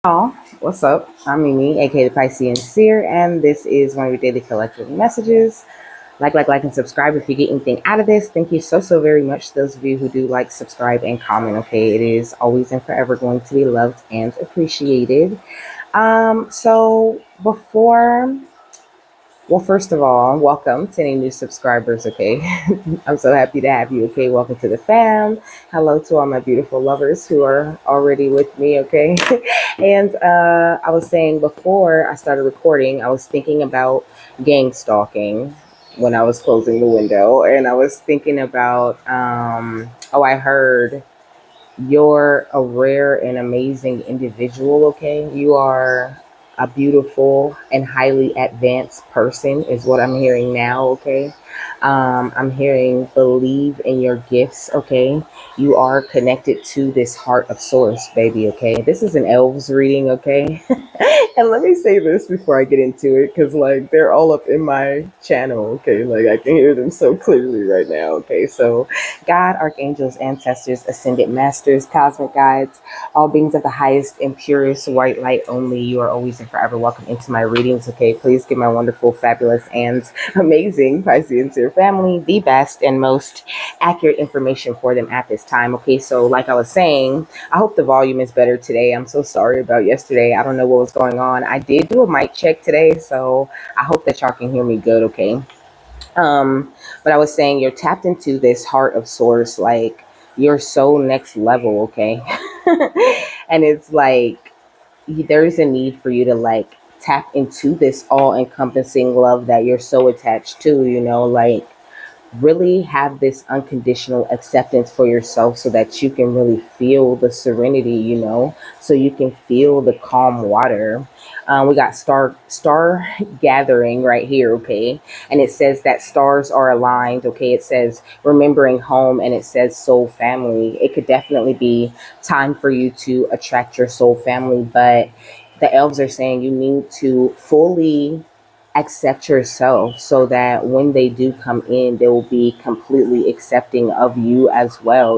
Oh, what's up? I'm Mimi, aka the Piscean Seer, and this is one of your daily collective messages. Like, and subscribe if you get anything out of this. Thank you so very much. Those of you who do like, subscribe, and comment. Okay, it is always and forever going to be loved and appreciated. So before well, first of all, welcome to any new subscribers, okay? I'm so happy to have you, okay? Welcome to the fam. Hello to all my beautiful lovers who are already with me, okay? And I was saying before I started recording, I was thinking about gang stalking when I was closing the window. And I was thinking about, I heard you're a rare and amazing individual, okay? You are a beautiful and highly advanced person, is what I'm hearing now, okay? I'm hearing believe in your gifts, okay? You are connected to this heart of source, baby, okay? This is an elves reading, okay? And let me say this before I get into it, because like they're all up in my channel, okay? Like I can hear them so clearly right now, okay? So God, archangels, ancestors, ascended masters, cosmic guides, all beings of the highest and purest white light only, you are always and forever welcome into my readings, okay? Please give my wonderful, fabulous, and amazing Piscean Seer family the best and most accurate information for them at this time, okay? So like I was saying, I hope the volume is better today. I'm so sorry about yesterday. I don't know what was going on. I did do a mic check today, so I hope that y'all can hear me good, okay? Um, but I was saying you're tapped into this heart of source, like you're so next level, okay? And it's like there's a need for you to like tap into this all encompassing love that you're so attached to, like really have this unconditional acceptance for yourself so that you can really feel the serenity, so you can feel the calm water. We got star gathering right here, okay? And it says that stars are aligned, okay? It says remembering home, and it says soul family. It could definitely be time for you to attract your soul family, but the elves are saying you need to fully accept yourself so that when they do come in, they will be completely accepting of you as well,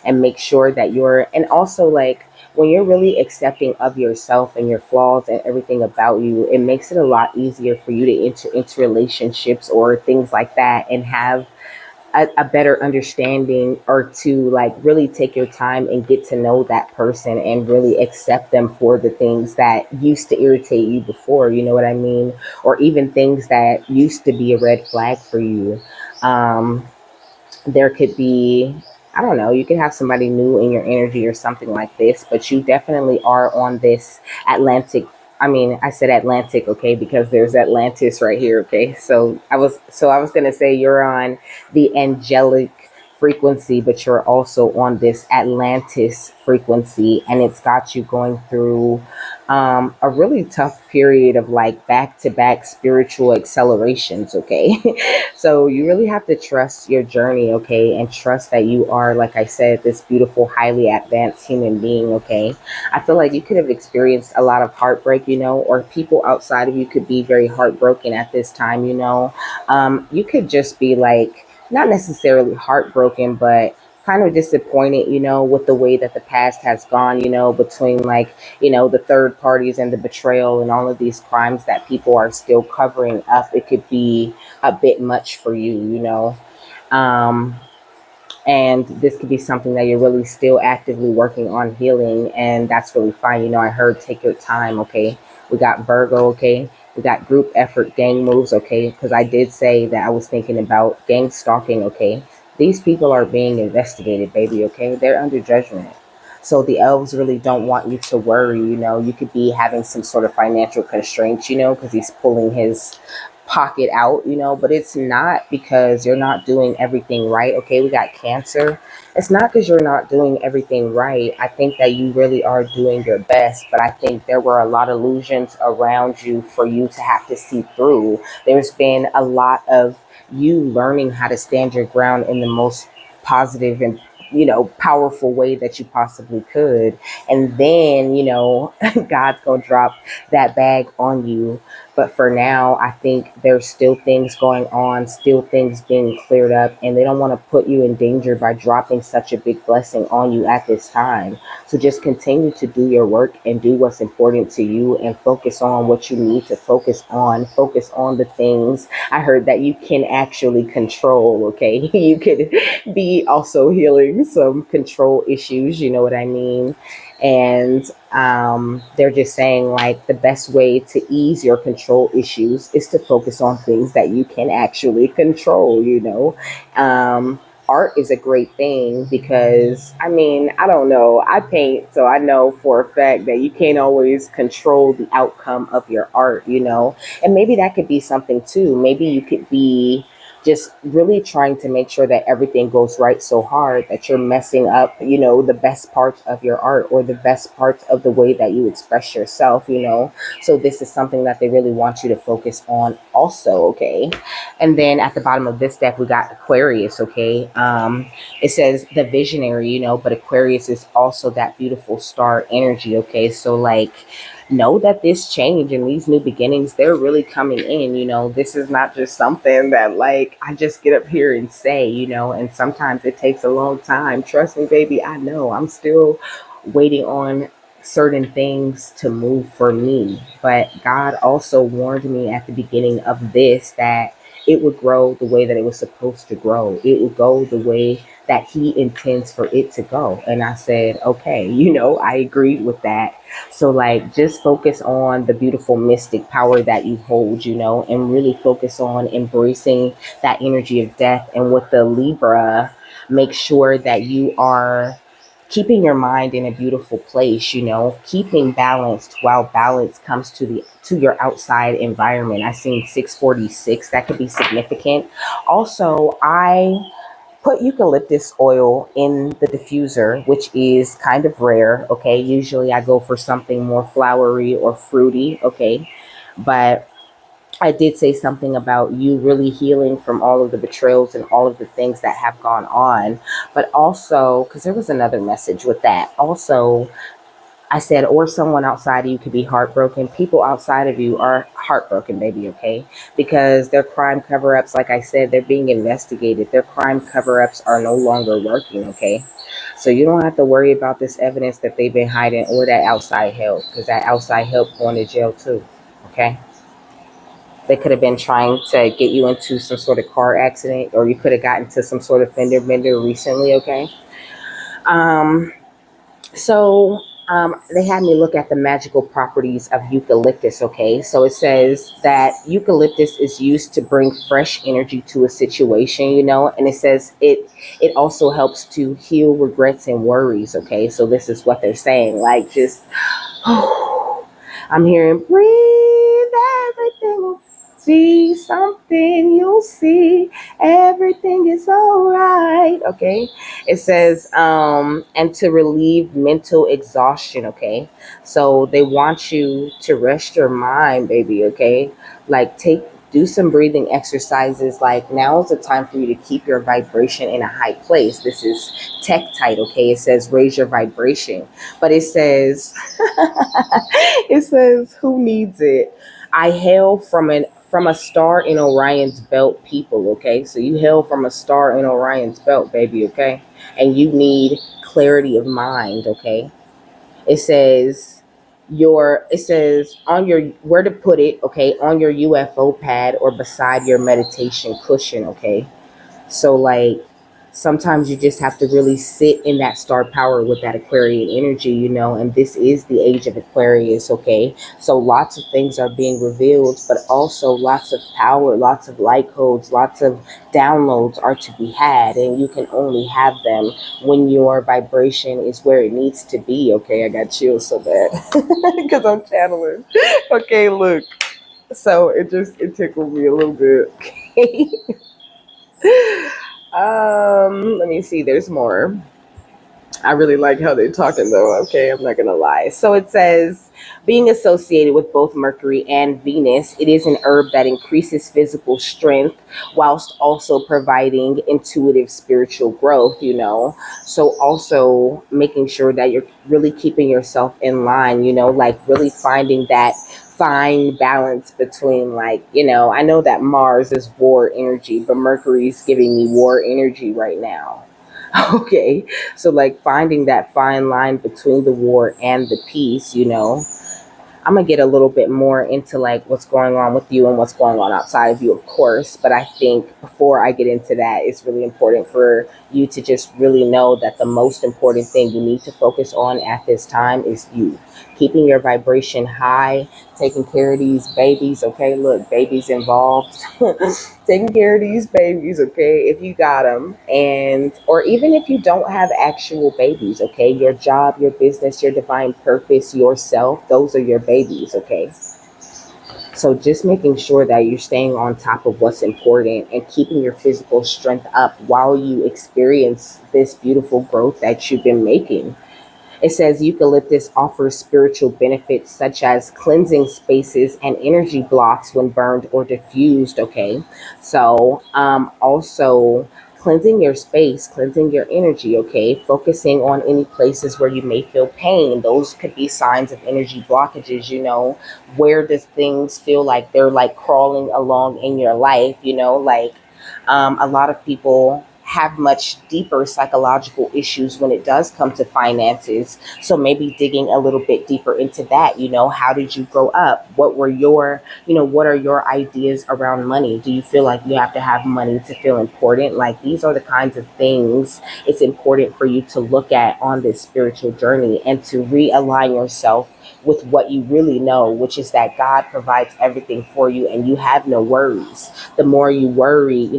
and make sure that and also like when you're really accepting of yourself and your flaws and everything about you, it makes it a lot easier for you to enter into relationships or things like that and have a better understanding, or to like really take your time and get to know that person and really accept them for the things that used to irritate you before, you know what I mean? Or even things that used to be a red flag for you. Um, there could be, I don't know, you could have somebody new in your energy or something like this, but you definitely are on this Atlantic. I mean, I said Atlantic, okay, because there's Atlantis right here, okay. So I was gonna say you're on the angelic frequency, but you're also on this Atlantis frequency, and it's got you going through a really tough period of like back to back spiritual accelerations, okay? So you really have to trust your journey, okay? And trust that you are, like I said, this beautiful, highly advanced human being, okay? I feel like you could have experienced a lot of heartbreak, or people outside of you could be very heartbroken at this time, You could just be like, not necessarily heartbroken, but kind of disappointed, with the way that the past has gone, between like, the third parties and the betrayal and all of these crimes that people are still covering up. It could be a bit much for you, Um, and this could be something that you're really still actively working on healing, and that's really fine. I heard take your time, okay? We got Virgo, okay? We got group effort, gang moves, okay? Because I did say that I was thinking about gang stalking, okay? These people are being investigated, baby, okay? They're under judgment. So the elves really don't want you to worry, You could be having some sort of financial constraints, because he's pulling his pocket out, but it's not because you're not doing everything right. Okay, we got Cancer. It's not because you're not doing everything right. I think that you really are doing your best, but I think there were a lot of illusions around you for you to have to see through. There's been a lot of you learning how to stand your ground in the most positive and powerful way that you possibly could. And then, God's gonna drop that bag on you But for now, I think there's still things going on, still things being cleared up, and they don't want to put you in danger by dropping such a big blessing on you at this time. So just continue to do your work and do what's important to you and focus on what you need to focus on. Focus on the things I heard that you can actually control, okay? You could be also healing some control issues, you know what I mean? And they're just saying like the best way to ease your control issues is to focus on things that you can actually control, you know. Art is a great thing because I mean, I don't know, I paint, so I know for a fact that you can't always control the outcome of your art, you know. And maybe that could be something too. Maybe you could be just really trying to make sure that everything goes right so hard that you're messing up, you know, the best parts of your art or the best parts of the way that you express yourself, you know. So this is something that they really want you to focus on also, okay? And then at the bottom of this deck, we got Aquarius, okay? It says the visionary, you know, but Aquarius is also that beautiful star energy, okay? So like, know that this change and these new beginnings, they're really coming in, you know. This is not just something that like I just get up here and say, you know. And sometimes it takes a long time, trust me baby, I know. I'm still waiting on certain things to move for me, but God also warned me at the beginning of this that it would grow the way that it was supposed to grow. It would go the way that he intends for it to go. And I said, okay, you know, I agreed with that. So, like, just focus on the beautiful mystic power that you hold, you know, and really focus on embracing that energy of death. And with the Libra, make sure that you are keeping your mind in a beautiful place, you know, keeping balanced while balance comes to your outside environment. I seen 646, that could be significant. Also, I put eucalyptus oil in the diffuser, which is kind of rare. Okay, usually I go for something more flowery or fruity. Okay, but I did say something about you really healing from all of the betrayals and all of the things that have gone on. But also, because there was another message with that, also I said, or someone outside of you could be heartbroken. People outside of you are heartbroken, baby, okay? Because their crime cover ups, like I said, they're being investigated. Their crime cover ups are no longer working, okay? So you don't have to worry about this evidence that they've been hiding or that outside help, because that outside help going to jail too, okay? They could have been trying to get you into some sort of car accident, or you could have gotten to some sort of fender bender recently, okay? Um, So they had me look at the magical properties of eucalyptus. Okay, so it says that eucalyptus is used to bring fresh energy to a situation, you know, and it says it also helps to heal regrets and worries. Okay, so this is what they're saying, like just I'm hearing breathe, everything will be something you'll see, everything is all right. Okay, it says and to relieve mental exhaustion. Okay, so they want you to rest your mind, baby. Okay, like do some breathing exercises. Like now is the time for you to keep your vibration in a high place. This is tech tight. Okay, it says raise your vibration, but it says it says, who needs it? I hail from a star in Orion's belt, people, okay? So you hail from a star in Orion's belt, baby, okay? And you need clarity of mind, okay? It says it says on your where to put it, okay, on your UFO pad or beside your meditation cushion, okay? So like sometimes you just have to really sit in that star power with that Aquarian energy, you know, and this is the age of Aquarius, okay? So lots of things are being revealed, but also lots of power, lots of light codes, lots of downloads are to be had, and you can only have them when your vibration is where it needs to be, okay? I got chills so bad because I'm channeling. Okay, look. So it tickled me a little bit. Okay. Let me see. There's more. I really like how they're talking though. Okay, I'm not gonna lie. So it says, being associated with both Mercury and Venus, it is an herb that increases physical strength whilst also providing intuitive spiritual growth, you know. So also making sure that you're really keeping yourself in line, you know, like really finding that fine balance between, like, I know that Mars is war energy, but Mercury's giving me war energy right now. Okay, so like finding that fine line between the war and the peace, I'm gonna get a little bit more into like what's going on with you and what's going on outside of you, of course. But I think before I get into that, it's really important for you to just really know that the most important thing you need to focus on at this time is you. Keeping your vibration high, taking care of these babies, okay? Look, babies involved. Taking care of these babies, okay? If you got them, and or even if you don't have actual babies, okay? Your job, your business, your divine purpose, yourself, those are your babies, okay? So just making sure that you're staying on top of what's important and keeping your physical strength up while you experience this beautiful growth that you've been making. It says eucalyptus offers spiritual benefits such as cleansing spaces and energy blocks when burned or diffused. Okay. So, also cleansing your space, cleansing your energy. Okay. Focusing on any places where you may feel pain. Those could be signs of energy blockages, where does things feel like they're like crawling along in your life, like a lot of people have much deeper psychological issues when it does come to finances. So maybe digging a little bit deeper into that, how did you grow up? What are your ideas around money? Do you feel like you have to have money to feel important? Like these are the kinds of things it's important for you to look at on this spiritual journey and to realign yourself with what you really know, which is that God provides everything for you and you have no worries. The more you worry,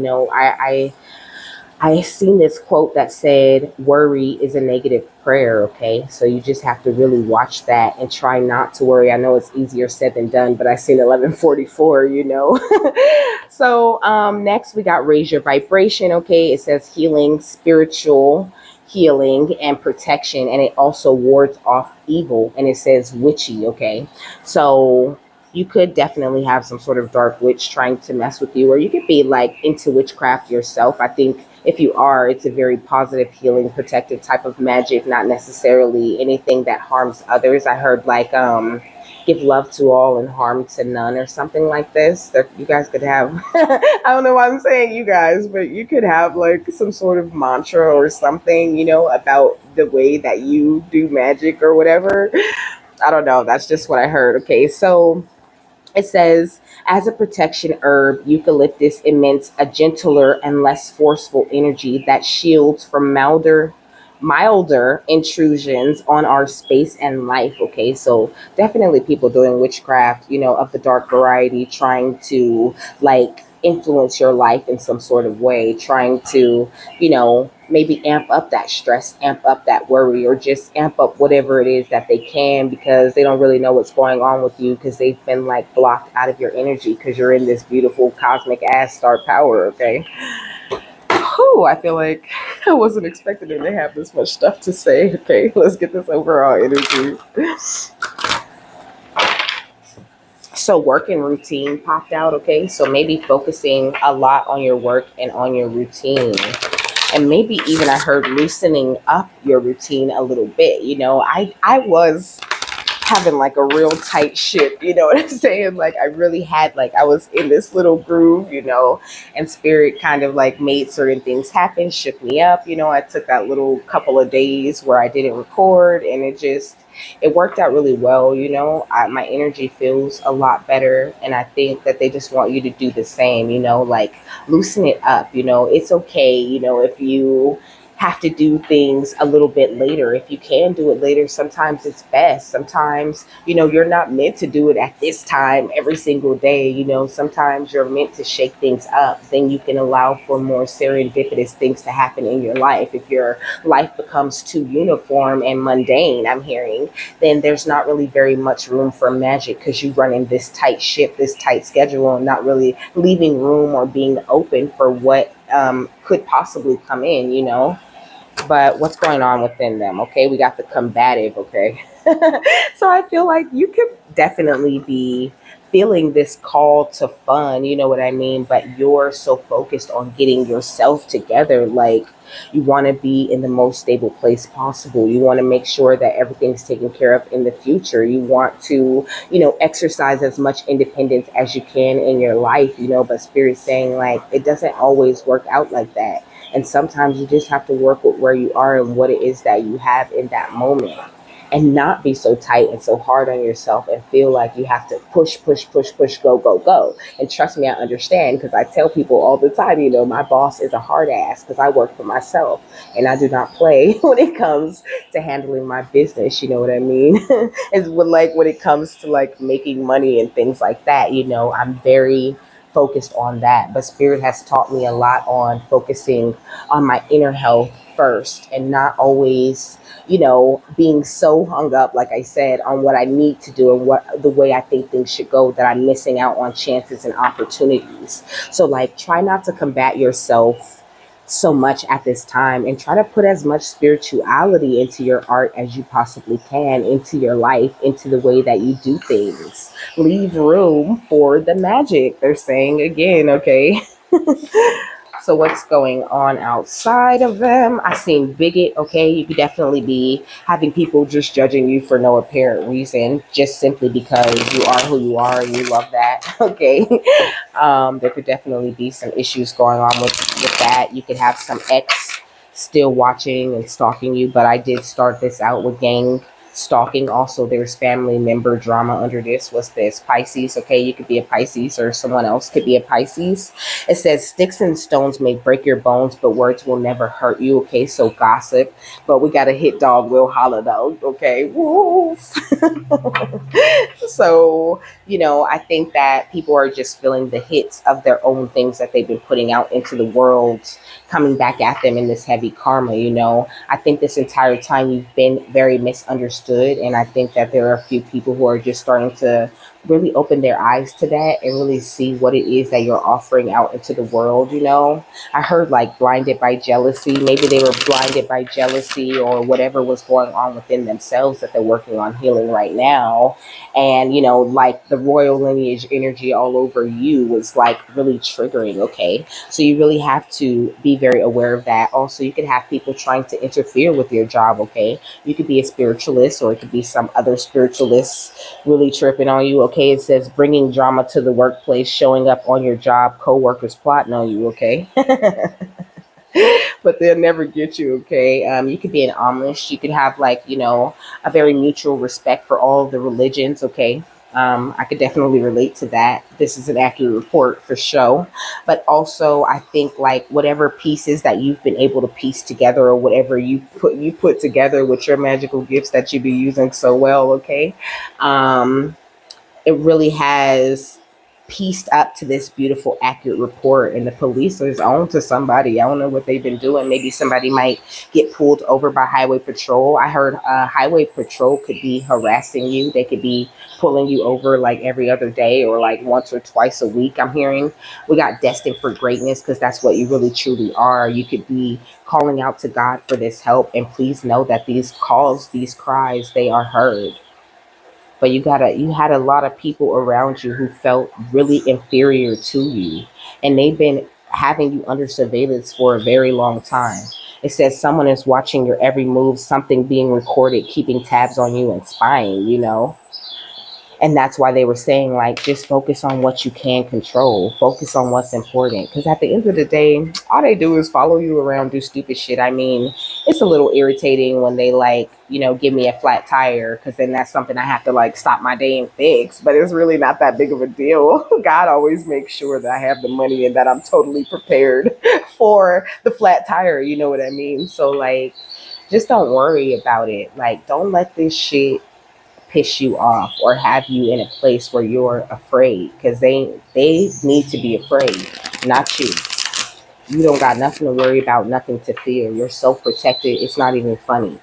I seen this quote that said, worry is a negative prayer. Okay. So you just have to really watch that and try not to worry. I know it's easier said than done, but I seen 1144, So next we got raise your vibration. Okay. It says healing, spiritual healing and protection. And it also wards off evil. And it says witchy. Okay. So you could definitely have some sort of dark witch trying to mess with you, or you could be like into witchcraft yourself. I think if you are, it's a very positive, healing, protective type of magic, not necessarily anything that harms others. I heard like give love to all and harm to none or something like this. That you guys could have I don't know why I'm saying you guys, but you could have like some sort of mantra or something, about the way that you do magic or whatever. I don't know. That's just what I heard. Okay, so it says, as a protection herb, eucalyptus emits a gentler and less forceful energy that shields from milder intrusions on our space and life. Okay, so definitely people doing witchcraft, of the dark variety, trying to like influence your life in some sort of way, trying to, maybe amp up that stress, amp up that worry, or just amp up whatever it is that they can because they don't really know what's going on with you because they've been like blocked out of your energy because you're in this beautiful cosmic ass star power. Okay. Whew, I feel like I wasn't expecting them to have this much stuff to say. Okay, let's get this overall energy. So work and routine popped out. Okay, so maybe focusing a lot on your work and on your routine, and maybe even I heard loosening up your routine a little bit. I was having like a real tight ship, you know what I'm saying? Like I really had like I was in this little groove, and spirit kind of like made certain things happen, shook me up. I took that little couple of days where I didn't record, and it worked out really well. My energy feels a lot better, and I think that they just want you to do the same, like loosen it up. It's okay, if you have to do things a little bit later. If you can do it later, sometimes it's best. Sometimes, you're not meant to do it at this time every single day. Sometimes you're meant to shake things up. Then you can allow for more serendipitous things to happen in your life. If your life becomes too uniform and mundane, I'm hearing, then there's not really very much room for magic because you run in this tight ship, this tight schedule, and not really leaving room or being open for what could possibly come in. But what's going on within them? Okay, we got the combative. Okay, so I feel like you could definitely be feeling this call to fun, you know what I mean? But you're so focused on getting yourself together. Like, you want to be in the most stable place possible. You want to make sure that everything's taken care of in the future. You want to, exercise as much independence as you can in your life, but Spirit's saying, like, it doesn't always work out like that. And sometimes you just have to work with where you are and what it is that you have in that moment, and not be so tight and so hard on yourself and feel like you have to push, push, push, push, go, go, go. And trust me, I understand, because I tell people all the time, my boss is a hard ass because I work for myself and I do not play when it comes to handling my business. You know what I mean? It's when it comes to like making money and things like that, I'm very focused on that. But Spirit has taught me a lot on focusing on my inner health first, and not always, being so hung up, like I said, on what I need to do and what the way I think things should go, that I'm missing out on chances and opportunities. So, like, try not to combat yourself so much at this time, and try to put as much spirituality into your art as you possibly can, into your life, into the way that you do things. Leave room for the magic, they're saying again, okay? So what's going on outside of them? I seen bigot. Okay, you could definitely be having people just judging you for no apparent reason, just simply because you are who you are and you love that. Okay, there could definitely be some issues going on with that. You could have some ex still watching and stalking you, but I did start this out with gang stalking. Also, there's family member drama under this. What's this? Pisces. Okay, you could be a Pisces, or someone else could be a Pisces. It says sticks and stones may break your bones, but words will never hurt you. Okay, so gossip. But we got a hit dog will holler though. Okay, woof. So, I think that people are just feeling the hits of their own things that they've been putting out into the world, coming back at them in this heavy karma. I think this entire time you've been very misunderstood, and I think that there are a few people who are just starting to really open their eyes to that and really see what it is that you're offering out into the world. I heard like blinded by jealousy. Maybe they were blinded by jealousy or whatever was going on within themselves that they're working on healing right now. And, like the royal lineage energy all over you was like really triggering. Okay. So you really have to be very aware of that. Also, you could have people trying to interfere with your job. Okay. You could be a spiritualist, or it could be some other spiritualists really tripping on you. Okay, it says bringing drama to the workplace, showing up on your job, co-workers plotting on you. Okay. But they'll never get you. Okay, you could be an Amish. You could have like, a very mutual respect for all of the religions. Okay. I could definitely relate to that. This is an accurate report for show. But also, I think like whatever pieces that you've been able to piece together, or whatever you put together with your magical gifts that you be using so well. Okay, um, it really has pieced up to this beautiful, accurate report. And the police is on to somebody. I don't know what they've been doing. Maybe somebody might get pulled over by highway patrol. I heard highway patrol could be harassing you. They could be pulling you over like every other day, or like once or twice a week. I'm hearing we got destined for greatness, because that's what you really truly are. You could be calling out to God for this help, and please know that these calls, these cries, they are heard. But you had a lot of people around you who felt really inferior to you, and they've been having you under surveillance for a very long time. It says someone is watching your every move, something being recorded, keeping tabs on you and spying. And that's why they were saying, like, just focus on what you can control, focus on what's important, because at the end of the day, all they do is follow you around, do stupid shit. I mean, it's a little irritating when they like, give me a flat tire, because then that's something I have to like stop my day and fix. But it's really not that big of a deal. God always makes sure that I have the money and that I'm totally prepared for the flat tire, you know what I mean? So like, just don't worry about it. Like, don't let this shit piss you off or have you in a place where you're afraid, because they need to be afraid, not you. You don't got nothing to worry about, nothing to fear. You're so protected, it's not even funny.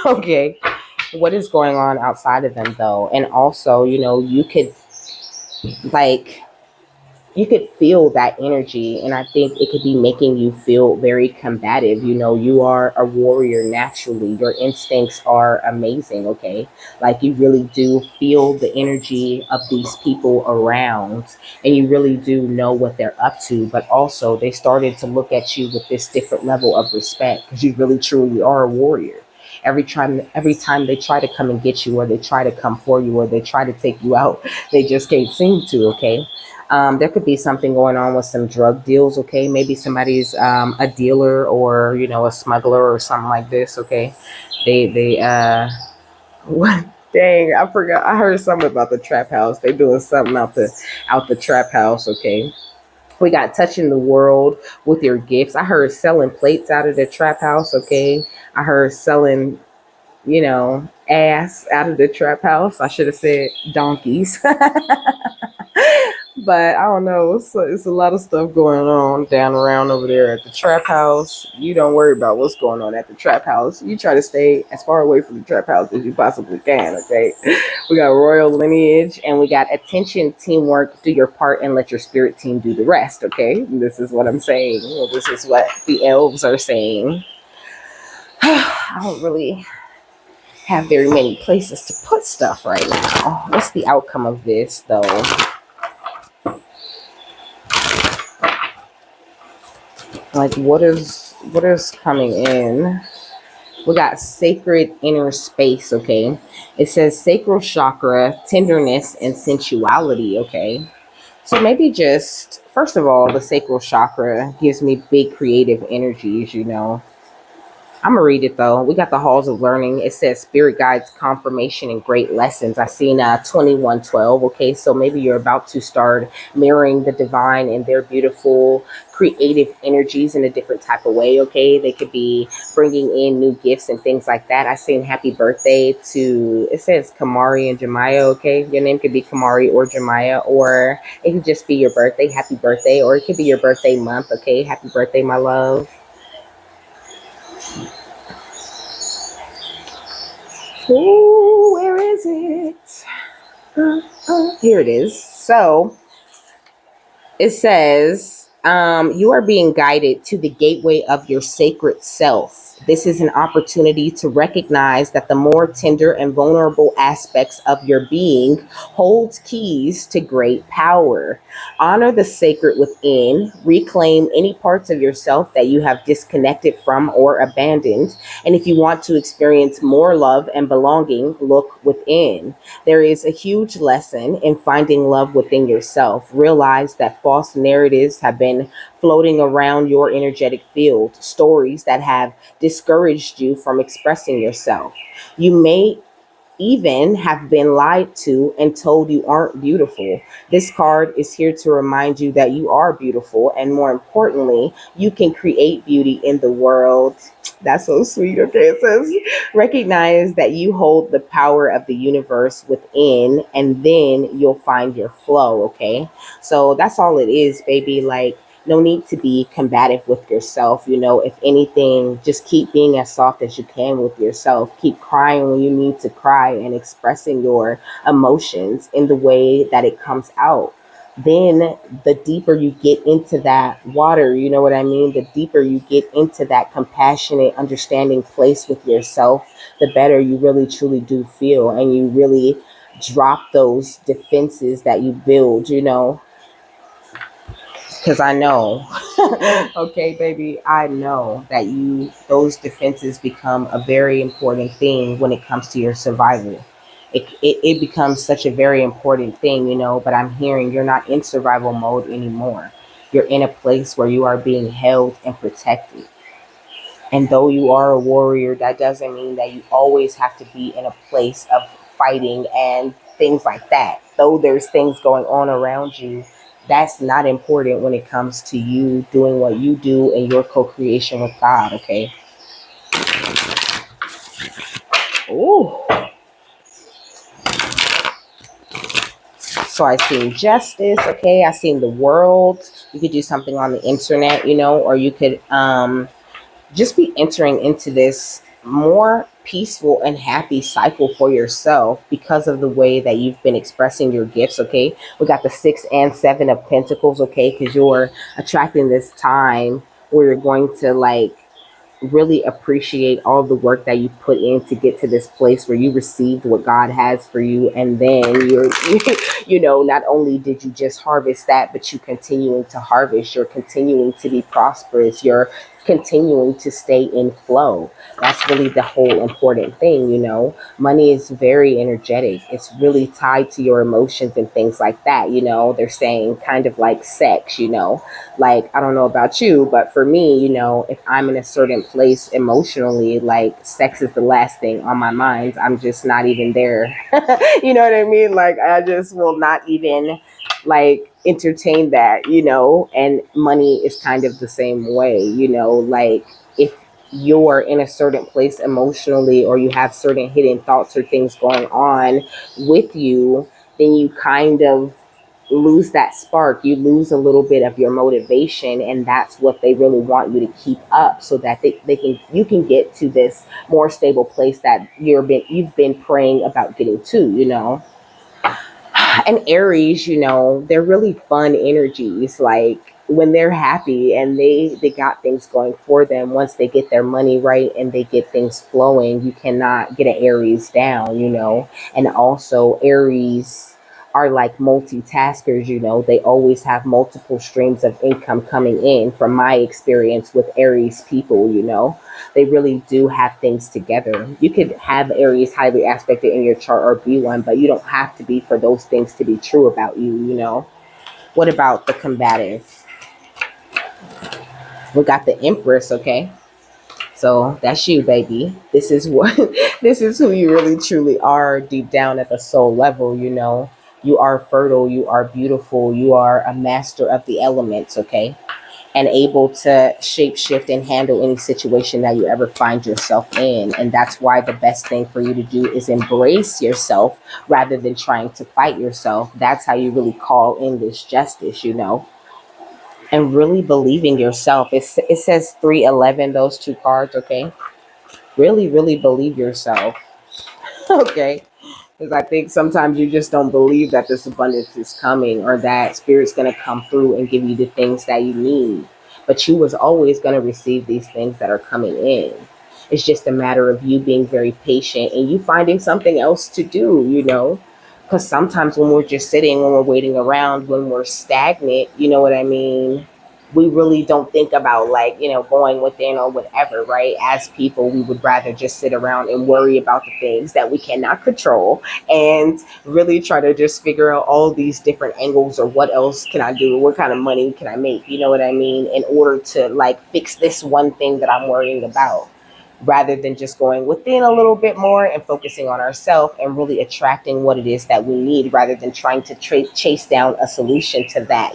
Okay, what is going on outside of them though? And also, you could like you could feel that energy, and I think it could be making you feel very combative. You know, you are a warrior naturally, your instincts are amazing. Okay, like you really do feel the energy of these people around, and you really do know what they're up to, but also they started to look at you with this different level of respect because you really truly are a warrior. Every time they try to come and get you, or they try to come for you, or they try to take you out, they just can't seem to. Okay, there could be something going on with some drug deals. Okay, maybe somebody's a dealer, or a smuggler or something like this. Okay, they what, dang, I forgot, I heard something about the trap house. They doing something out the trap house. Okay, we got touching the world with your gifts. I heard selling plates out of the trap house. Okay, I heard selling, ass out of the trap house. I should have said donkeys. But I don't know. It's a lot of stuff going on down around over there at the trap house. You don't worry about what's going on at the trap house. You try to stay as far away from the trap house as you possibly can. Okay. We got royal lineage, and we got attention, teamwork. Do your part and let your spirit team do the rest. Okay. This is what I'm saying. Well, this is what the elves are saying. I don't really have very many places to put stuff right now. What's the outcome of this, though? Like, what is coming in? We got sacred inner space. Okay, it says sacral chakra, tenderness and sensuality. Okay, so maybe just first of all, the sacral chakra gives me big creative energies. I'm gonna read it though. We got the halls of learning. It says spirit guides, confirmation, and great lessons. I seen 2112. Okay, so maybe you're about to start mirroring the divine and their beautiful creative energies in a different type of way. Okay, they could be bringing in new gifts and things like that. I seen happy birthday to, it says Kamari and Jemiah. Okay, your name could be Kamari or Jemiah, or it could just be your birthday. Happy birthday, or it could be your birthday month. Okay, happy birthday, my love. Ooh, where is it? Here it is. So it says, you are being guided to the gateway of your sacred self. This is an opportunity to recognize that the more tender and vulnerable aspects of your being holds keys to great power. Honor the sacred within, reclaim any parts of yourself that you have disconnected from or abandoned. And if you want to experience more love and belonging, look within. There is a huge lesson in finding love within yourself. Realize that false narratives have been floating around your energetic field, stories that have discouraged you from expressing yourself. You may even have been lied to and told you aren't beautiful. This card is here to remind you that you are beautiful, and more importantly, you can create beauty in the world. That's so sweet. Okay, it says recognize that you hold the power of the universe within, and then you'll find your flow. Okay, so that's all it is, baby. Like, no need to be combative with yourself. If anything, just keep being as soft as you can with yourself. Keep crying when you need to cry and expressing your emotions in the way that it comes out. Then the deeper you get into that water, you know what I mean? The deeper you get into that compassionate, understanding place with yourself, the better you really truly do feel. And you really drop those defenses that you build. Because I know, okay, baby, I know that those defenses become a very important thing when it comes to your survival. It becomes such a very important thing. But I'm hearing you're not in survival mode anymore. You're in a place where you are being held and protected. And though you are a warrior, that doesn't mean that you always have to be in a place of fighting and things like that. Though there's things going on around you, that's not important when it comes to you doing what you do and your co-creation with God. Okay. Ooh. So I seen justice. Okay. I seen the world. You could do something on the internet, or you could just be entering into this more peaceful and happy cycle for yourself because of the way that you've been expressing your gifts. Okay, we got the 6 and 7 of Pentacles. Okay, because you're attracting this time where you're going to like really appreciate all the work that you put in to get to this place where you received what God has for you, and then not only did you just harvest that, but you continuing to harvest, you're continuing to be prosperous, you're continuing to stay in flow. That's really the whole important thing. Money is very energetic. It's really tied to your emotions and things like that. They're saying kind of like sex. Like, I don't know about you, but for me, if I'm in a certain place emotionally, like sex is the last thing on my mind. I'm just not even there. You know what I mean? Like, I just will not even like entertain that. And money is kind of the same way. Like, if you're in a certain place emotionally, or you have certain hidden thoughts or things going on with you, then you kind of lose that spark. You lose a little bit of your motivation, and that's what they really want you to keep up, so that you can get to this more stable place that you've been praying about getting to. And Aries, they're really fun energies. Like, when they're happy and they got things going for them, once they get their money right and they get things flowing, you cannot get an Aries down. And also, Aries are like multitaskers. They always have multiple streams of income coming in, from my experience with Aries people. They really do have things together. You could have Aries highly aspected in your chart or be one, but you don't have to be for those things to be true about you. What about the combative? We got the Empress. Okay, so that's you, baby. This is what this is who you really truly are deep down at the soul level. You are fertile, you are beautiful, you are a master of the elements. Okay, and able to shape shift and handle any situation that you ever find yourself in. And that's why the best thing for you to do is embrace yourself rather than trying to fight yourself. That's how you really call in this justice. And really believing yourself. It says 311, those two cards. Okay, really, really believe yourself. Okay, because I think sometimes you just don't believe that this abundance is coming, or that spirit's going to come through and give you the things that you need. But you was always going to receive these things that are coming in. It's just a matter of you being very patient and you finding something else to do. Because sometimes when we're just sitting, when we're waiting around, when we're stagnant, you know what I mean? We really don't think about, like, going within or whatever, right? As people, we would rather just sit around and worry about the things that we cannot control, and really try to just figure out all these different angles, or what else can I do? What kind of money can I make? You know what I mean? In order to like fix this one thing that I'm worrying about, rather than just going within a little bit more and focusing on ourselves and really attracting what it is that we need, rather than trying to chase down a solution to that.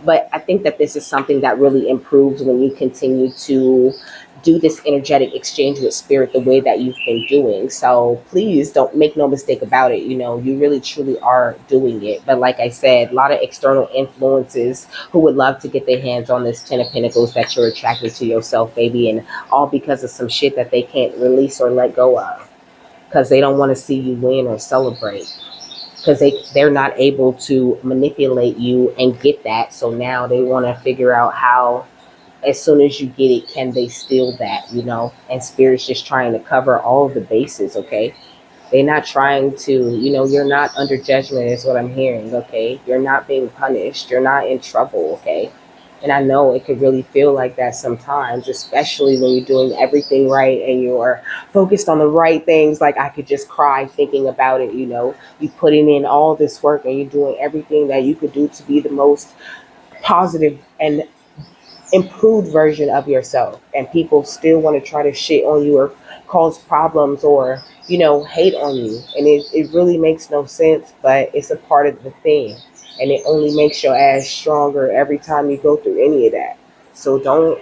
But I think that this is something that really improves when you continue to do this energetic exchange with spirit the way that you've been doing. So please don't make no mistake about it. You really truly are doing it. But like I said, a lot of external influences who would love to get their hands on this 10 of Pentacles that you're attracted to yourself, baby, and all because of some shit that they can't release or let go of, because they don't want to see you win or celebrate, because they're not able to manipulate you and get that. So now they want to figure out how, as soon as you get it, can they steal that? And spirit's just trying to cover all of the bases. Okay, they're not trying to, you're not under judgment, is what I'm hearing. Okay, you're not being punished, you're not in trouble. Okay, and I know it could really feel like that sometimes, especially when you're doing everything right and you're focused on the right things. Like, I could just cry thinking about it. You putting in all this work and you're doing everything that you could do to be the most positive and improved version of yourself, and people still want to try to shit on you, or cause problems, or hate on you. And it really makes no sense, but it's a part of the thing, and it only makes your ass stronger every time you go through any of that. So don't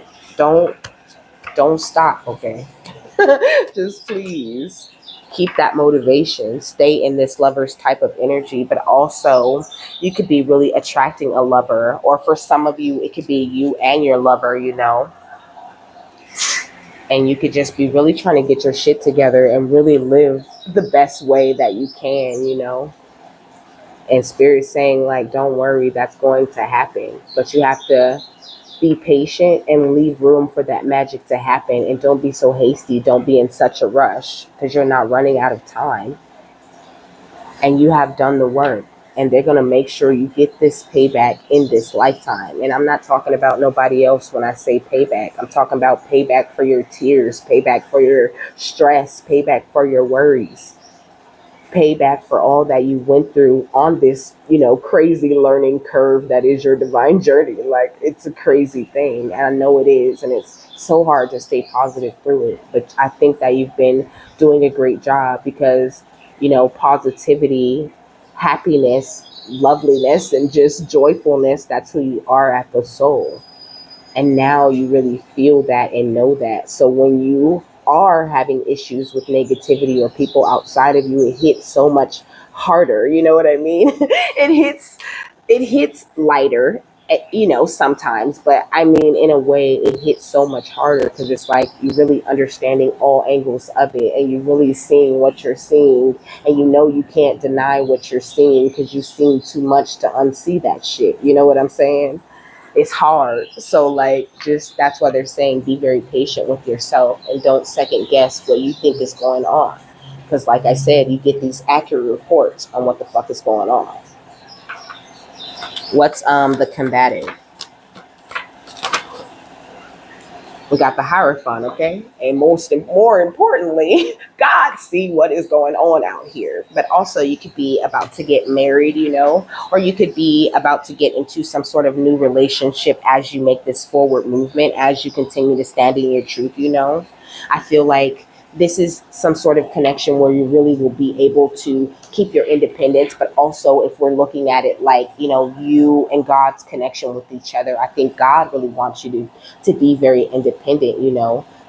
don't stop. Okay, just please keep that motivation, stay in this lover's type of energy. But also, you could be really attracting a lover, or for some of you it could be you and your lover. and you could just be really trying to get your shit together and really live the best way that you can, and spirit saying like, don't worry, that's going to happen, but you have to be patient and leave room for that magic to happen, and don't be so hasty, don't be in such a rush, because you're not running out of time, and you have done the work, and they're going to make sure you get this payback in this lifetime. And I'm not talking about nobody else when I say payback. I'm talking about payback for your tears, payback for your stress, payback for your worries, payback for all that you went through on this, crazy learning curve that is your divine journey. Like, it's a crazy thing, and I know it is, and it's so hard to stay positive through it. But I think that you've been doing a great job, because, positivity, happiness, loveliness, and just joyfulness, that's who you are at the soul. And now you really feel that and know that. So when you are having issues with negativity or people outside of you, it hits so much harder. You know what I mean? it hits lighter, sometimes, but I mean, in a way, it hits so much harder, because it's like you really understanding all angles of it, and you really seeing what you're seeing, and you can't deny what you're seeing, because you've seen too much to unsee that shit. You know what I'm saying? It's hard. So like, just that's why they're saying be very patient with yourself and don't second guess what you think is going on. Because like I said, you get these accurate reports on what the fuck is going on. What's the combative? We got the Hierophant, okay? And more importantly, God see what is going on out here. But also, you could be about to get married, or you could be about to get into some sort of new relationship as you make this forward movement, as you continue to stand in your truth. I feel like this is some sort of connection where you really will be able to keep your independence, but also, if we're looking at it like, you and God's connection with each other, I think God really wants you to be very independent,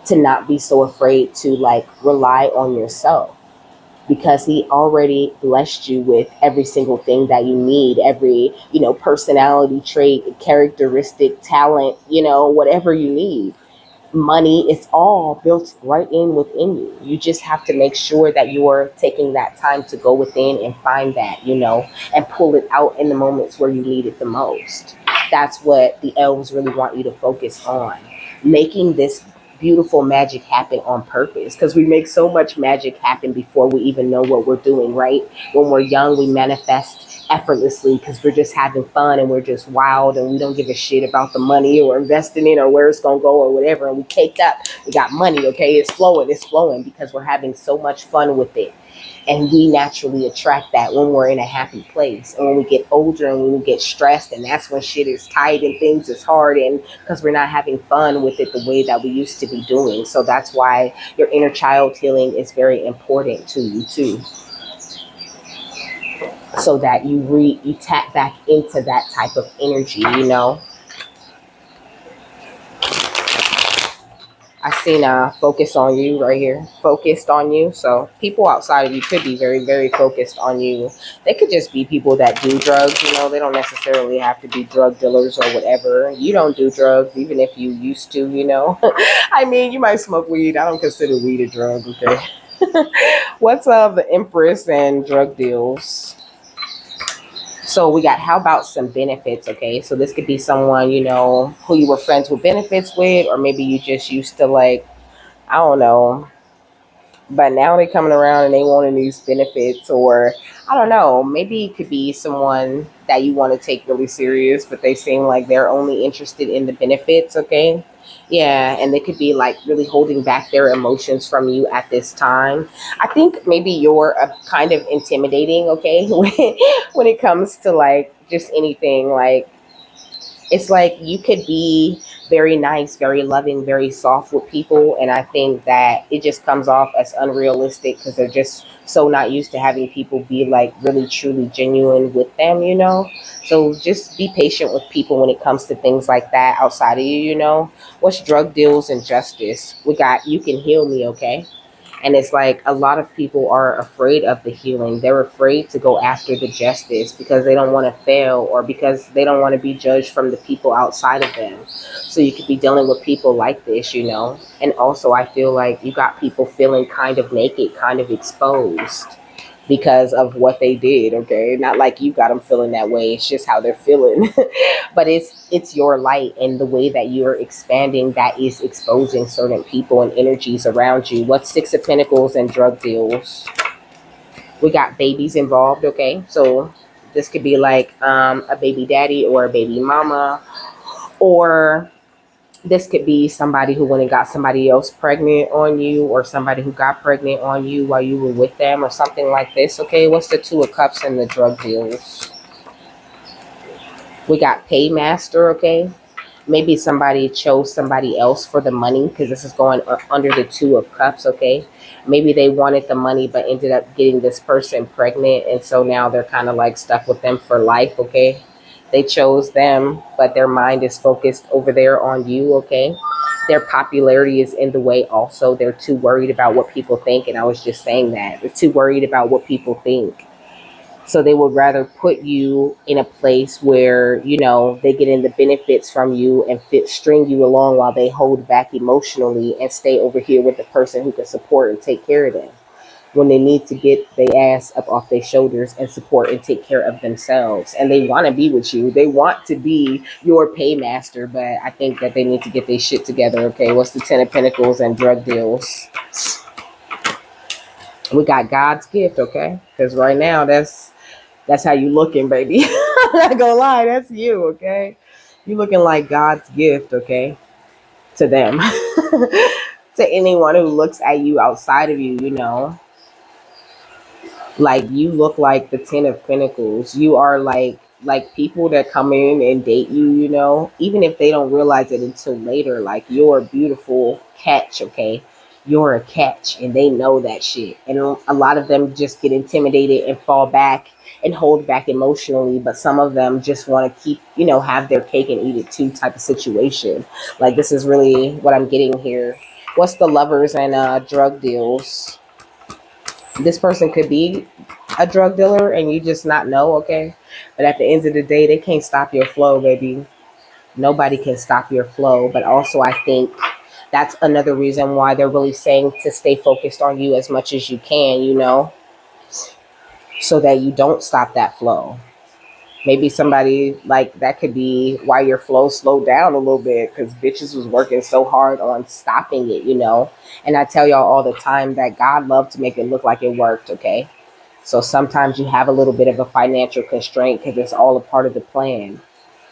to not be so afraid to like rely on yourself, because he already blessed you with every single thing that you need, every, personality trait, characteristic, talent, whatever you need, money, it's all built right in within you. You just have to make sure that you're taking that time to go within and find that, and pull it out in the moments where you need it the most. That's what the elves really want you to focus on, making this beautiful magic happen on purpose, because we make so much magic happen before we even know what we're doing, right? When we're young, we manifest effortlessly because we're just having fun and we're just wild, and we don't give a shit about the money or investing in or where it's going to go or whatever, and we caked up, we got money, okay, it's flowing because we're having so much fun with it. And we naturally attract that when we're in a happy place. And when we get older and when we get stressed, and that's when shit is tight and things is hard, and because we're not having fun with it the way that we used to be doing. So that's why your inner child healing is very important to you too, so that you tap back into that type of energy. I seen focus on you right here. Focused on you. So people outside of you could be very, very focused on you. They could just be people that do drugs. They don't necessarily have to be drug dealers or whatever. You don't do drugs, even if you used to. I mean, you might smoke weed. I don't consider weed a drug, okay? What's the Empress and drug deals? So we got, how about some benefits? Okay, so this could be someone, who you were friends with benefits with, or maybe you just used to like, I don't know, but now they're coming around and they wanting these benefits, or I don't know, maybe it could be someone that you want to take really serious, but they seem like they're only interested in the benefits. Okay, yeah, and they could be like really holding back their emotions from you at this time. I think maybe you're a kind of intimidating, okay, when it comes to like just anything. Like, it's like you could be very nice, very loving, very soft with people. And I think that it just comes off as unrealistic because they're just so not used to having people be like really, truly genuine with them. So just be patient with people when it comes to things like that outside of you. What's drug deals and justice? We got, you can heal me, okay? And it's like a lot of people are afraid of the healing. They're afraid to go after the justice because they don't want to fail, or because they don't want to be judged from the people outside of them. So you could be dealing with people like this, And also, I feel like you got people feeling kind of naked, kind of exposed because of what they did, okay? Not like you got them feeling that way. It's just how they're feeling. But it's your light, and the way that you're expanding that is exposing certain people and energies around you. What's Six of Pentacles and drug deals? We got babies involved, okay? So this could be like a baby daddy or a baby mama, or this could be somebody who went and got somebody else pregnant on you, or somebody who got pregnant on you while you were with them, or something like this, okay? What's the Two of Cups and the drug deals? We got paymaster, okay? Maybe somebody chose somebody else for the money, because this is going under the Two of Cups, okay? Maybe they wanted the money but ended up getting this person pregnant, and so now they're kind of like stuck with them for life, okay? They chose them, but their mind is focused over there on you, okay? Their popularity is in the way also. They're too worried about what people think, and I was just saying that. They're too worried about what people think. So they would rather put you in a place where, they get in the benefits from you and string you along while they hold back emotionally and stay over here with the person who can support and take care of them, when they need to get their ass up off their shoulders and support and take care of themselves. And they want to be with you. They want to be your paymaster, but I think that they need to get their shit together, okay? What's the Ten of Pentacles and drug deals? We got God's gift, okay? Because right now, that's how you looking, baby. I'm not gonna lie, that's you, okay? You looking like God's gift, okay? To them. To anyone who looks at you outside of you. Like, you look like the Ten of Pentacles. You are like people that come in and date you, even if they don't realize it until later. Like, you're a beautiful catch, okay? You're a catch, and they know that shit. And a lot of them just get intimidated and fall back and hold back emotionally, but some of them just want to keep, have their cake and eat it too type of situation. Like, this is really what I'm getting here. What's the Lovers and drug deals? This person could be a drug dealer and you just not know, okay? But at the end of the day, they can't stop your flow, baby. Nobody can stop your flow. But also, I think that's another reason why they're really saying to stay focused on you as much as you can, so that you don't stop that flow. Maybe somebody like that could be why your flow slowed down a little bit, because bitches was working so hard on stopping it. And I tell y'all all the time that God loved to make it look like it worked, okay? So sometimes you have a little bit of a financial constraint because it's all a part of the plan.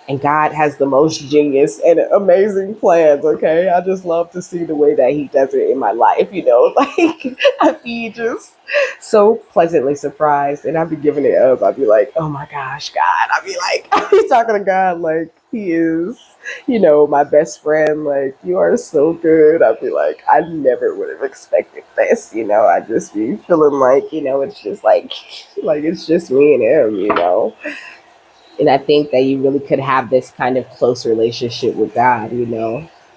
And God has the most genius and amazing plans, okay? I just love to see the way that He does it in my life. Like, I'd be just so pleasantly surprised, and I'd be giving it up. I'd be like, oh my gosh, God. I'd be talking to God like He is, my best friend. Like, you are so good. I'd be like, I never would have expected this, I'd just be feeling like, it's just like it's just me and Him. And I think that you really could have this kind of close relationship with God.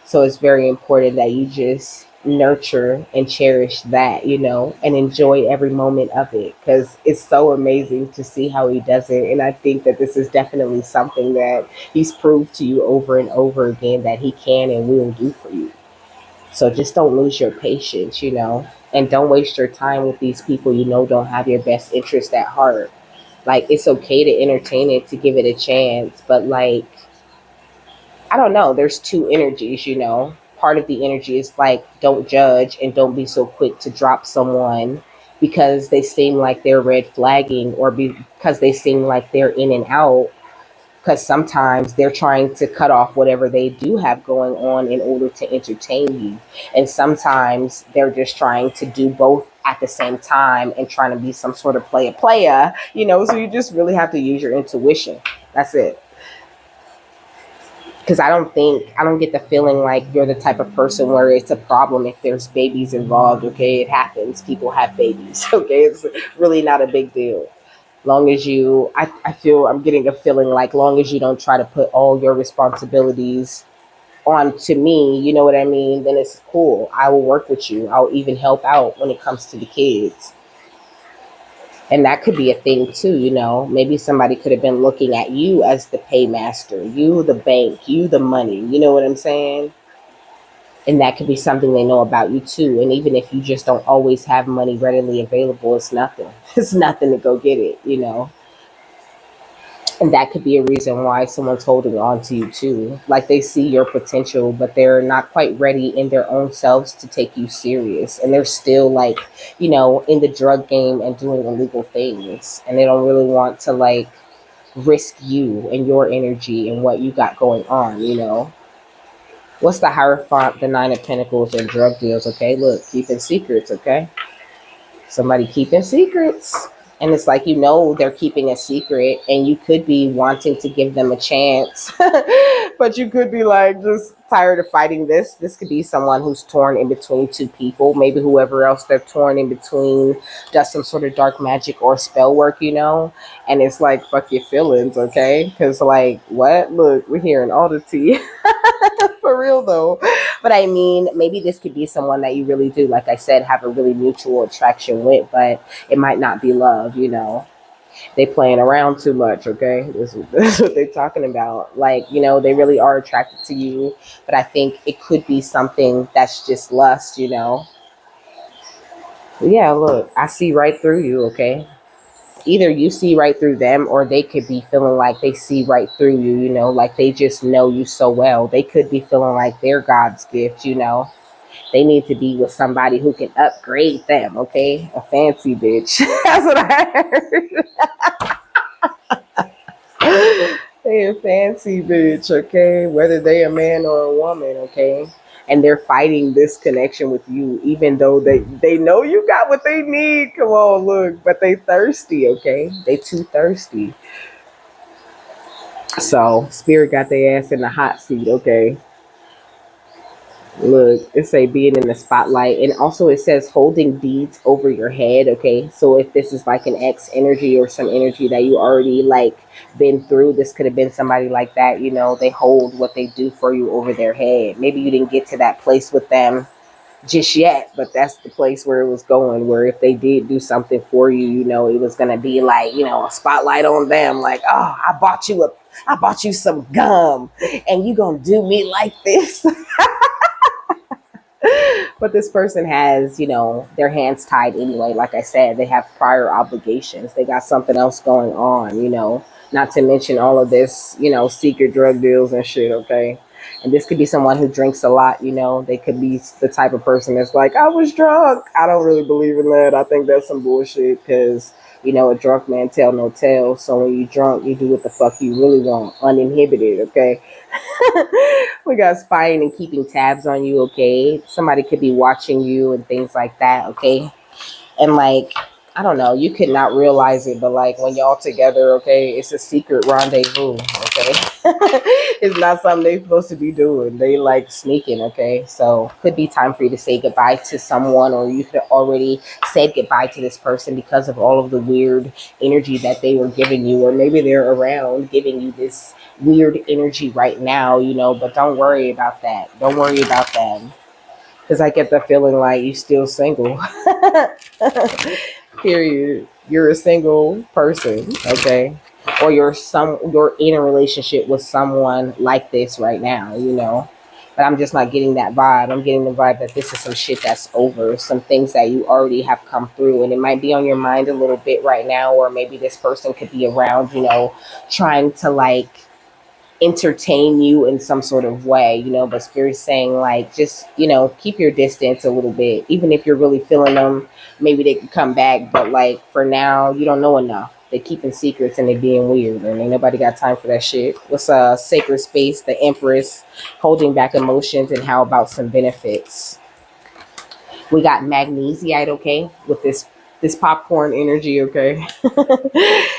So it's very important that you just nurture and cherish that, and enjoy every moment of it, because it's so amazing to see how He does it. And I think that this is definitely something that He's proved to you over and over again that He can and will do for you. So just don't lose your patience, and don't waste your time with these people don't have your best interest at heart. Like, it's okay to entertain it, to give it a chance, but like, I don't know, there's two energies. Part of the energy is like, don't judge and don't be so quick to drop someone because they seem like they're red flagging, or because they seem like they're in and out, because sometimes they're trying to cut off whatever they do have going on in order to entertain you. And sometimes they're just trying to do both at the same time and trying to be some sort of player, so you just really have to use your intuition. That's it. Because I don't get the feeling like you're the type of person where it's a problem if there's babies involved, okay? It happens. People have babies, okay? It's really not a big deal. Long as I feel I'm getting a feeling like long as you don't try to put all your responsibilities on to me, you know what I mean, then it's cool. I will work with you. I'll even help out when it comes to the kids. And that could be a thing too, you know. Maybe somebody could have been looking at you as the paymaster, you the bank, you the money, you know what I'm saying? And that could be something they know about you too. And even if you just don't always have money readily available, it's nothing. It's nothing to go get it, you know. And that could be a reason why someone's holding on to you too. Like they see your potential, but they're not quite ready in their own selves to take you serious. And they're still like, you know, in the drug game and doing illegal things. And they don't really want to like risk you and your energy and what you got going on, you know. What's the Hierophant, the Nine of Pentacles, and drug deals? Okay, look, keeping secrets, okay? Somebody keeping secrets. And it's like, you know, they're keeping a secret and you could be wanting to give them a chance. But you could be like just tired of fighting this. This could be someone who's torn in between two people. Maybe whoever else they're torn in between does some sort of dark magic or spell work, you know? And it's like, fuck your feelings, okay? Because, like, what? Look, we're hearing all the tea. For real though. But I mean, maybe this could be someone that you really do, like I said, have a really mutual attraction with, but it might not be love, you know. They playing around too much, okay? This is what they're talking about. Like, you know, they really are attracted to you, but I think it could be something that's just lust, you know. Yeah, look, I see right through you, okay? Either you see right through them or they could be feeling like they see right through you, you know, like they just know you so well. They could be feeling like they're God's gift, you know. They need to be with somebody who can upgrade them, okay? A fancy bitch. That's what I heard. They a fancy bitch, okay? Whether they a man or a woman, okay? And they're fighting this connection with you, even though they know you got what they need. Come on, look, but they thirsty, okay? They too thirsty. So spirit got their ass in the hot seat, okay? Look, it say being in the spotlight, and also it says holding beads over your head. Okay, so if this is like an ex energy or some energy that you already like been through, this could have been somebody like that. You know, they hold what they do for you over their head. Maybe you didn't get to that place with them just yet, but that's the place where it was going. Where if they did do something for you, you know, it was gonna be like, you know, a spotlight on them. Like, oh, I bought you some gum, and you gonna do me like this. But this person has, you know, their hands tied anyway. Like I said, they have prior obligations. They got something else going on, you know, not to mention all of this, you know, secret drug deals and shit, okay? And this could be someone who drinks a lot, you know. They could be the type of person that's like, I was drunk. I don't really believe in that. I think that's some bullshit because, you know, a drunk man tell no tale. So when you drunk, you do what the fuck you really want, uninhibited, okay? We got spying and keeping tabs on you, okay? Somebody could be watching you and things like that, okay? And like, I don't know, you could not realize it, but like when y'all together, okay, it's a secret rendezvous, okay? It's not something they're supposed to be doing. They like sneaking, okay? So could be time for you to say goodbye to someone, or you could already said goodbye to this person because of all of the weird energy that they were giving you, or maybe they're around giving you this weird energy right now, you know, but don't worry about that. Don't worry about them. Because I get the feeling like you still single. Period. You're a single person, okay? Or you're in a relationship with someone like this right now, you know. But I'm just not getting that vibe. I'm getting the vibe that this is some shit that's over, some things that you already have come through, and it might be on your mind a little bit right now, or maybe this person could be around, you know, trying to like entertain you in some sort of way, you know, but spirit's saying like just, you know, keep your distance a little bit. Even if you're really feeling them, maybe they can come back, but like for now, you don't know enough. They keeping secrets and they being weird and ain't nobody got time for that shit. What's sacred space, the Empress, holding back emotions, and how about some benefits? We got magnesiite, okay, with this popcorn energy, okay.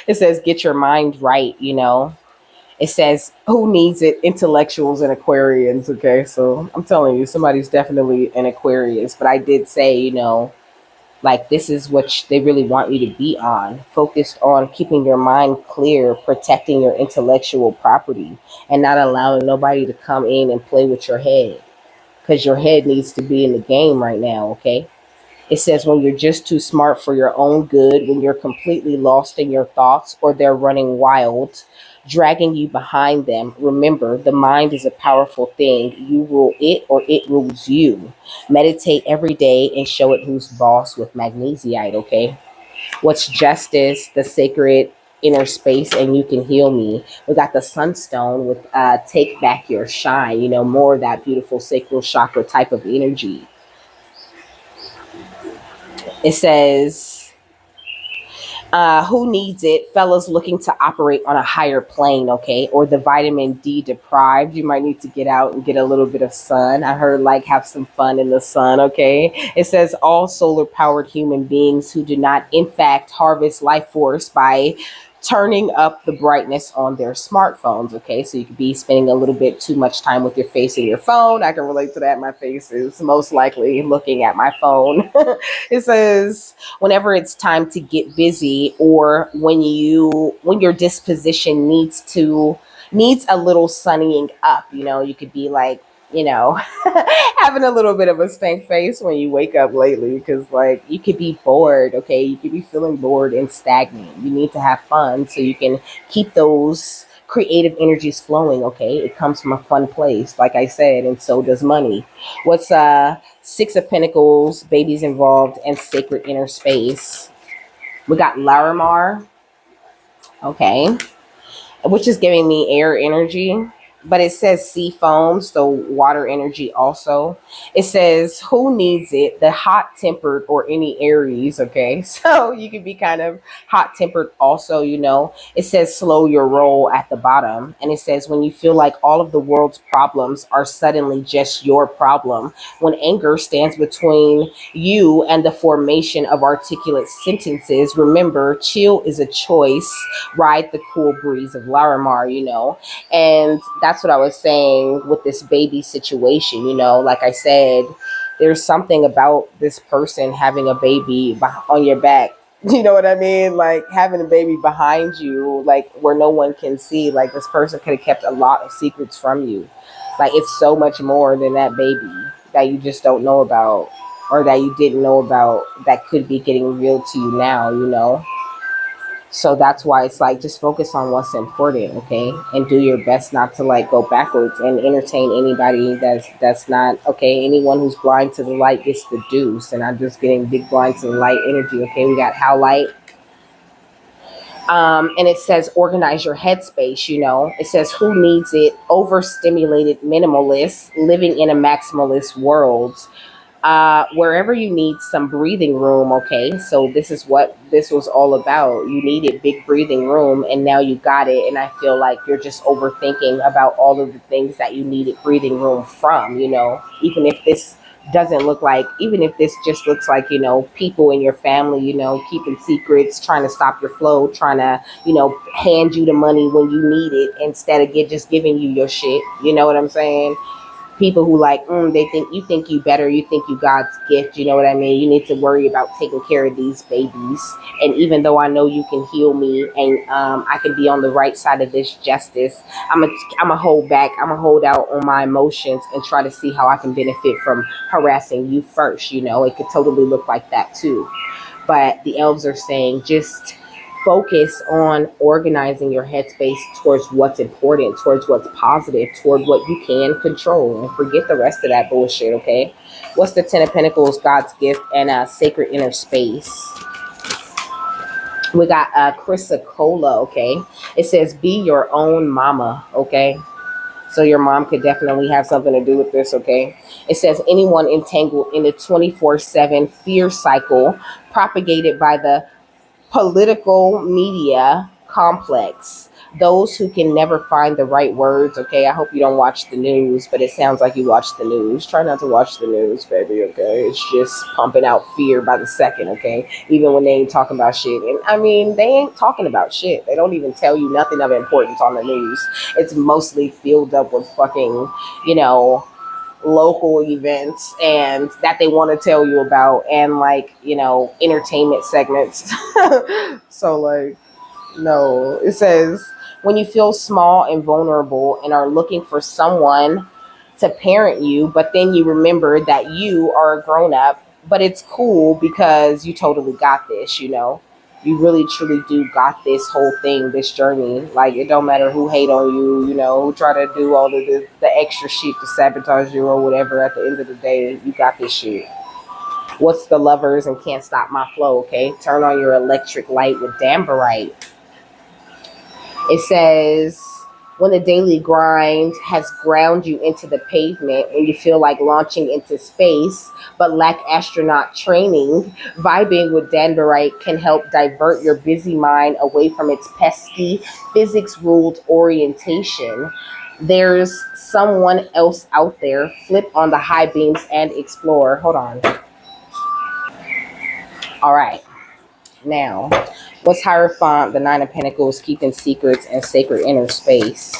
It says get your mind right, you know. It says who needs it, intellectuals and Aquarians, okay? So I'm telling you, somebody's definitely an Aquarius, but I did say, you know, Like, this is what they really want you to be on, focused on keeping your mind clear, protecting your intellectual property, and not allowing nobody to come in and play with your head, because your head needs to be in the game right now, okay? It says when you're just too smart for your own good, when you're completely lost in your thoughts or they're running wild, dragging you behind them. Remember, the mind is a powerful thing. You rule it or it rules you. Meditate every day and show it who's boss with magnesiite, okay? What's justice, the sacred inner space, and you can heal me. We got the sunstone with take back your shine, more of that beautiful sacral chakra type of energy. It says who needs it? Fellas looking to operate on a higher plane, okay? Or the vitamin D deprived. You might need to get out and get a little bit of sun. I heard like have some fun in the sun, okay? It says all solar powered human beings who do not, in fact, harvest life force by turning up the brightness on their smartphones, okay? So you could be spending a little bit too much time with your face in your phone. I can relate to that. My face is most likely looking at my phone. It says whenever it's time to get busy, or when your disposition needs a little sunnying up, you could be like, having a little bit of a stank face when you wake up lately, because like you could be bored, okay? You could be feeling bored and stagnant. You need to have fun so you can keep those creative energies flowing, okay? It comes from a fun place, like I said, and so does money. What's Six of Pentacles, babies involved, and sacred inner space. We got Larimar, okay, which is giving me air energy, but it says sea foam, so water energy also. It says who needs it? The hot tempered or any Aries, okay? So you can be kind of hot tempered also, It says slow your roll at the bottom. And it says when you feel like all of the world's problems are suddenly just your problem, when anger stands between you and the formation of articulate sentences, remember, chill is a choice. Ride the cool breeze of Larimar, And that's what I was saying with this baby situation, Like I said, there's something about this person having a baby on your back. You know what I mean? Like having a baby behind you, like where no one can see. Like this person could have kept a lot of secrets from you. Like it's so much more than that baby that you just don't know about, or that you didn't know about, that could be getting revealed to you now. So that's why it's like just focus on what's important, okay? And do your best not to like go backwards and entertain anybody that's not okay. Anyone who's blind to the light gets the deuce, and I'm just getting big blind to the light energy, okay? We got how light. And it says organize your headspace. It says who needs it? Overstimulated minimalists living in a maximalist world. Wherever you need some breathing room, okay? So this is what this was all about. You needed big breathing room, and now you got it. And I feel like you're just overthinking about all of the things that you needed breathing room from, even if this just looks like, people in your family, keeping secrets, trying to stop your flow, trying to, hand you the money when you need it instead of just giving you your shit. You know what I'm saying? People who like they think you better, you think you God's gift, you know what I mean? You need to worry about taking care of these babies. And even though I know you can heal me, and I can be on the right side of this justice, I'm a hold back, I'm a hold out on my emotions and try to see how I can benefit from harassing you first. It could totally look like that too. But the elves are saying just focus on organizing your headspace towards what's important, towards what's positive, toward what you can control, and forget the rest of that bullshit, okay? What's the Ten of Pentacles, God's gift, and sacred inner space? We got Krista Cola, okay? It says be your own mama, okay? So your mom could definitely have something to do with this, okay? It says anyone entangled in the 24/7 fear cycle propagated by the political media complex. Those who can never find the right words, okay? I hope you don't watch the news, but it sounds like you watch the news. Try not to watch the news, baby, okay? It's just pumping out fear by the second, okay? Even when they ain't talking about shit. And I mean, they ain't talking about shit. They don't even tell you nothing of importance on the news. It's mostly filled up with fucking, you know, local events and that they want to tell you about, and like, entertainment segments. So like, no, it says when you feel small and vulnerable and are looking for someone to parent you, but then you remember that you are a grown up, but it's cool because you totally got this. You really truly do got this whole thing, this journey. Like, it don't matter who hate on you, who try to do all of the extra shit to sabotage you or whatever. At the end of the day, you got this shit. What's the lovers and can't stop my flow, okay? Turn on your electric light with Damberite. It says, when the daily grind has ground you into the pavement, when you feel like launching into space but lack astronaut training, vibing with Danderite can help divert your busy mind away from its pesky, physics ruled orientation. There's someone else out there. Flip on the high beams and explore. Hold on. All right. Now, what's Hierophant, the Nine of Pentacles, keeping secrets and sacred inner space?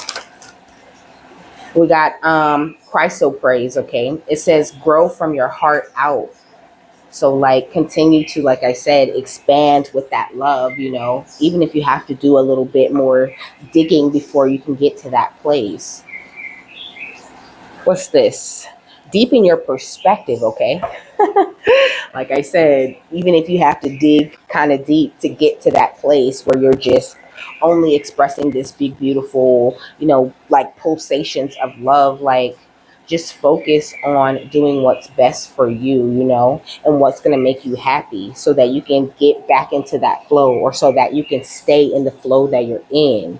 We got chrysoprase, okay? It says grow from your heart out. So like continue to, like I said, expand with that love, even if you have to do a little bit more digging before you can get to that place. What's this? Deepen your perspective, okay? Like I said, even if you have to dig kind of deep to get to that place where you're just only expressing this big, beautiful, like pulsations of love, like just focus on doing what's best for you, and what's going to make you happy so that you can get back into that flow, or so that you can stay in the flow that you're in.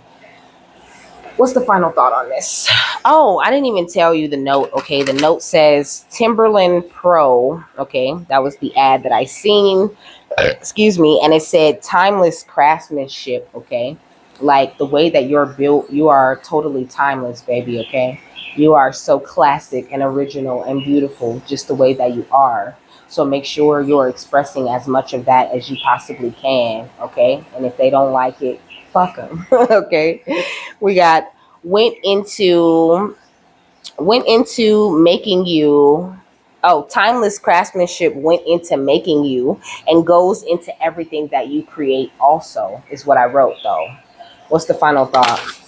What's the final thought on this? Oh, I didn't even tell you the note. Okay, the note says Timberland Pro. Okay, that was the ad that I seen. Excuse me, and it said timeless craftsmanship. Okay, like the way that you're built, you are totally timeless, baby. Okay, you are so classic and original and beautiful, just the way that you are. So make sure you're expressing as much of that as you possibly can. Okay, and if they don't like it, fuck them. Okay, we got went into making you. Oh, timeless craftsmanship went into making you and goes into everything that you create also, is what I wrote though. What's the final thought?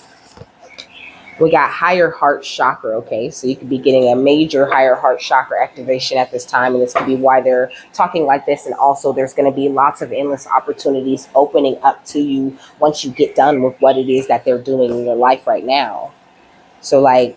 We got higher heart chakra, okay? So you could be getting a major higher heart chakra activation at this time, and this could be why they're talking like this. And also there's going to be lots of endless opportunities opening up to you once you get done with what it is that they're doing in your life right now. So like,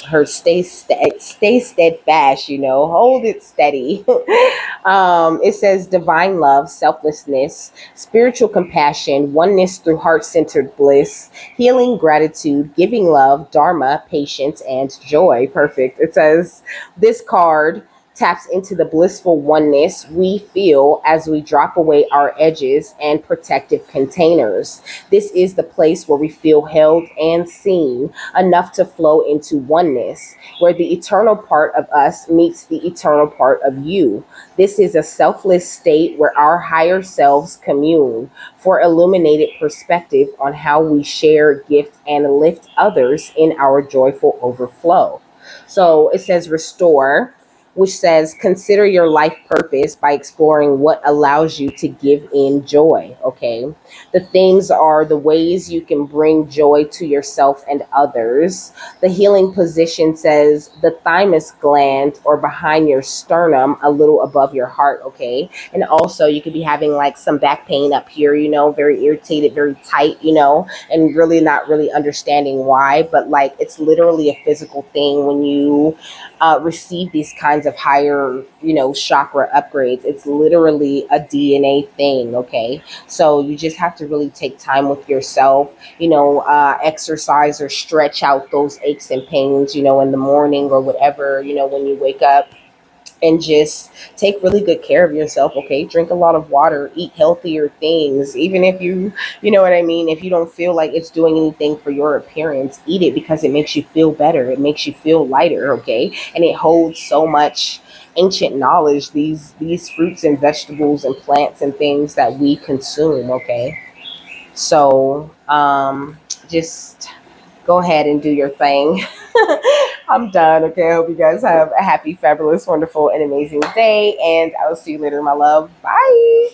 her stay steadfast, hold it steady. It says divine love, selflessness, spiritual compassion, oneness through heart-centered bliss, healing, gratitude, giving love, dharma, patience, and joy. Perfect. It says this card taps into the blissful oneness we feel as we drop away our edges and protective containers. This is the place where we feel held and seen enough to flow into oneness, where the eternal part of us meets the eternal part of you. This is a selfless state where our higher selves commune for illuminated perspective on how we share, gift, and lift others in our joyful overflow. So it says restore, which says consider your life purpose by exploring what allows you to give in joy. Okay, the themes are the ways you can bring joy to yourself and others. The healing position says the thymus gland, or behind your sternum, a little above your heart. Okay, and also you could be having like some back pain up here, very irritated, very tight, and really not really understanding why, but like it's literally a physical thing when you receive these kinds of higher, chakra upgrades. It's literally a DNA thing, okay? So you just have to really take time with yourself, exercise or stretch out those aches and pains, in the morning or whatever, when you wake up, and just take really good care of yourself. Okay, drink a lot of water, eat healthier things, even if you know what I mean, if you don't feel like it's doing anything for your appearance, eat it because it makes you feel better, it makes you feel lighter. Okay, and it holds so much ancient knowledge, these fruits and vegetables and plants and things that we consume. Okay, so just go ahead and do your thing. I'm done. Okay. I hope you guys have a happy, fabulous, wonderful, and amazing day. And I will see you later, my love. Bye.